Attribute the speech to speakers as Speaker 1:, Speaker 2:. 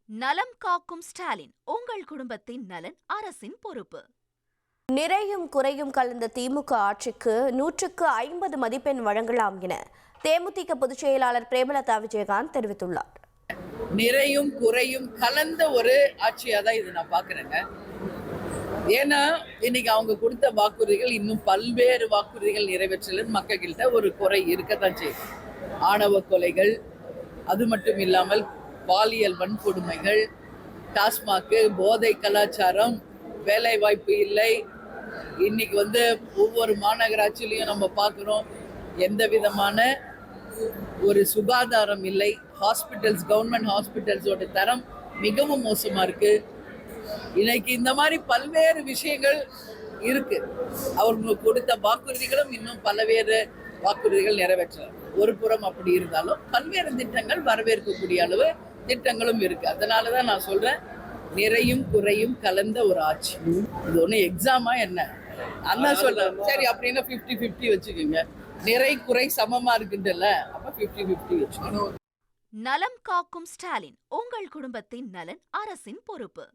Speaker 1: நலம் காக்கும் ஸ்டாலின், உங்கள் குடும்பத்தின் நலன் அரசின் பொறுப்பு.
Speaker 2: நிறையும் குறையும் கலந்த திமுக ஆட்சிக்கு 100க்கு 50 மதிப்பெண் வழங்கலாம் என தேமுதிக பொதுச் செயலாளர் பிரேமலதா விஜயகாந்த் தெரிவித்துள்ளார்.
Speaker 3: நிறையும் குறையும் கலந்த ஒரு ஆட்சியா தான் இது நான் பாக்குறேங்க. ஏன்னா இன்னைக்கு அவங்க கொடுத்த வாக்குறுதிகள் இன்னும் பல்வேறு வாக்குறுதிகள் நிறைவேற்றல மக்கள்கிட்ட ஒரு குறை இருக்கத்தான் செய்யும். ஆணவ கொலைகள், அது மட்டும் இல்லாமல் பாலியல் வன்கொடுமைகள், டாஸ்மாக்கு, போதை கலாச்சாரம், வேலை வாய்ப்பு இல்லை. இன்னைக்கு ஒவ்வொரு மாநகராட்சியிலையும் நம்ம பார்க்குறோம் எந்த விதமான ஒரு சுகாதாரம் இல்லை. ஹாஸ்பிட்டல்ஸ், கவர்மெண்ட் ஹாஸ்பிட்டல்ஸோட தரம் மிகவும் மோசமா இருக்கு. இன்னைக்கு இந்த மாதிரி பல்வேறு விஷயங்கள் இருக்கு. அவங்க கொடுத்த வாக்குறுதிகளும் இன்னும் பல்வேறு வாக்குறுதிகள் நிறைவேற்றலாம். ஒரு புறம் அப்படி இருந்தாலும் பல்வேறு திட்டங்கள் வரவேற்கக்கூடிய அளவு திட்டங்களும் இருக்கு. அதனாலதான் நான் சொல்றேன், நிறையும் குறையும் கலந்த ஒரு ஆட்சி. இது ஒண்ணு எக்ஸாமா என்ன? அண்ணா சொல்றேன், சரி அப்படின்னா 50-50 வச்சுக்கோங்க. நிறை குறை சமமா இருக்குன்றல, அப்ப 50-50 வச்சுக்கோங்க.
Speaker 1: நலம் காக்கும் ஸ்டாலின், உங்கள் குடும்பத்தின் நலன் அரசின் பொறுப்பு.